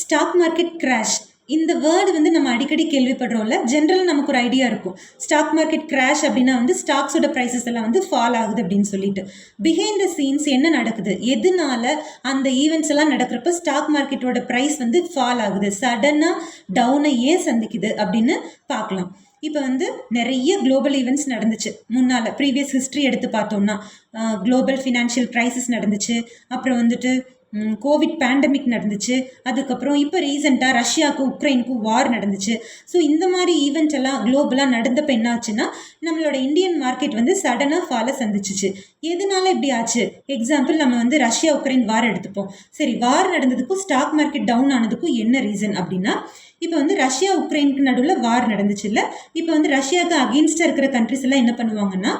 Stock market crash இந்த word வந்து நம்ம அடிக்கடி கேள்விப்படுறோம்ல. ஜென்ரலாக நமக்கு ஒரு ஐடியா இருக்கும். ஸ்டாக் மார்க்கெட் கிராஷ் அப்படின்னா வந்து ஸ்டாக்ஸோட ப்ரைஸஸ் எல்லாம் வந்து ஃபால் ஆகுது அப்படின்னு சொல்லிட்டு. பிஹைண்ட் த சீன்ஸ் என்ன நடக்குது, எதனால அந்த ஈவெண்ட்ஸ் எல்லாம் நடக்கிறப்ப ஸ்டாக் மார்க்கெட்டோட ப்ரைஸ் வந்து ஃபால் ஆகுது, சடனாக டவுனை ஏன் சந்திக்குது அப்படின்னு பார்க்கலாம். இப்போ வந்து நிறைய குளோபல் ஈவெண்ட்ஸ் நடந்துச்சு முன்னால். ப்ரீவியஸ் ஹிஸ்ட்ரி எடுத்து பார்த்தோம்னா குளோபல் ஃபினான்ஷியல் க்ரைசிஸ் நடந்துச்சு, அப்புறம் வந்துட்டு கோவிட் பேண்டமிக் நடந்துச்சு, அதுக்கப்புறம் இப்போ ரீசெண்டாக ரஷ்யாவுக்கும் உக்ரைனுக்கும் வார் நடந்துச்சு. ஸோ இந்த மாதிரி ஈவெண்ட் எல்லாம் குளோபலாக நடந்தப்போ என்ன ஆச்சுன்னா நம்மளோட இந்தியன் மார்க்கெட் வந்து சடனாக ஃபாலை சந்திச்சிச்சு. எதனால இப்படி ஆச்சு? எக்ஸாம்பிள் நம்ம வந்து ரஷ்யா உக்ரைன் வார் எடுத்துப்போம். சரி, வார் நடந்ததுக்கும் ஸ்டாக் மார்க்கெட் டவுன் ஆனதுக்கும் என்ன ரீசன் அப்படின்னா, இப்போ வந்து ரஷ்யா உக்ரைனுக்கு நடுவில் வார் நடந்துச்சு இல்லை. இப்போ வந்து ரஷ்யாவுக்கு அகெயின்ஸ்டாக இருக்கிற கண்ட்ரிஸ் எல்லாம் என்ன பண்ணுவாங்கன்னா,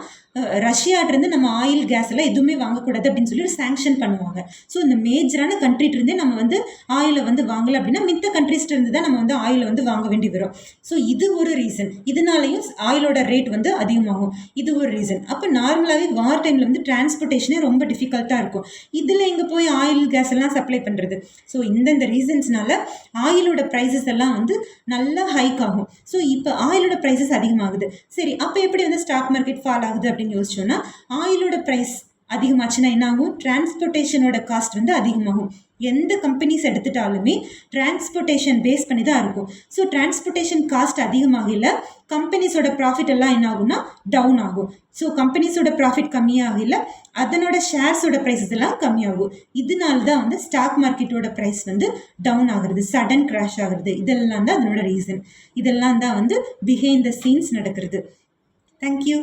ரஷ்யாட்டிருந்து நம்ம ஆயில் கேஸ் எல்லாம் எதுவுமே வாங்கக்கூடாது அப்படின்னு சொல்லி ஒரு சாங்ஷன் பண்ணுவாங்க. ஸோ இந்த மேஜரான கண்ட்ரிட்டிருந்தே நம்ம வந்து ஆயிலை வந்து வாங்கலை அப்படின்னா மித்த கண்ட்ரிஸ்ட்டு இருந்து தான் நம்ம வந்து ஆயிலை வந்து வாங்க வேண்டி வரும். ஸோ இது ஒரு ரீசன். இதனாலையும் ஆயிலோட ரேட் வந்து அதிகமாகும். இது ஒரு ரீசன். அப்போ நார்மலாகவே வார் டைமில் வந்து டிரான்ஸ்போர்ட்டேஷனே ரொம்ப டிஃபிகல்ட்டாக இருக்கும். இதில் எங்கே போய் ஆயில் கேஸ் எல்லாம் சப்ளை பண்ணுறது? ஸோ இந்தந்த ரீசன்ஸ்னால ஆயிலோட ப்ரைஸஸ் எல்லாம் வந்து நல்லா ஹைக் ஆகும். ஸோ இப்போ ஆயிலோட ப்ரைஸஸ் அதிகமாகுது. சரி, அப்போ எப்படி வந்து ஸ்டாக் மார்க்கெட் ஃபால் ஆகுது அப்படின்னு யோசிச்சோன்னா, ஆயிலோட ப்ரைஸ் அதிகமாச்சுன்னா என்ன ஆகும்? டிரான்ஸ்போர்ட்டேஷனோட காஸ்ட் வந்து அதிகமாகும். எந்த கம்பெனிஸ் எடுத்துட்டாலுமே டிரான்ஸ்போர்ட்டேஷன் பேஸ் பண்ணி தான் இருக்கும். ஸோ டிரான்ஸ்போர்ட்டேஷன் காஸ்ட் அதிகமாகல கம்பெனிஸோட ப்ராஃபிட் எல்லாம் என்ன ஆகும்னா டவுன் ஆகும். ஸோ கம்பெனிஸோட ப்ராஃபிட் கம்மியாகல அதனோட ஷேர்ஸோட ப்ரைஸஸ் எல்லாம் கம்மியாகும். இதனால தான் வந்து ஸ்டாக் மார்க்கெட்டோட ப்ரைஸ் வந்து டவுன் ஆகுறது, சடன் கிராஷ் ஆகுறது. இதெல்லாம் தான் அதனோட ரீசன். இதெல்லாம் தான் வந்து பிஹைண்ட் த சீன்ஸ் நடக்கிறது. தேங்க்யூ.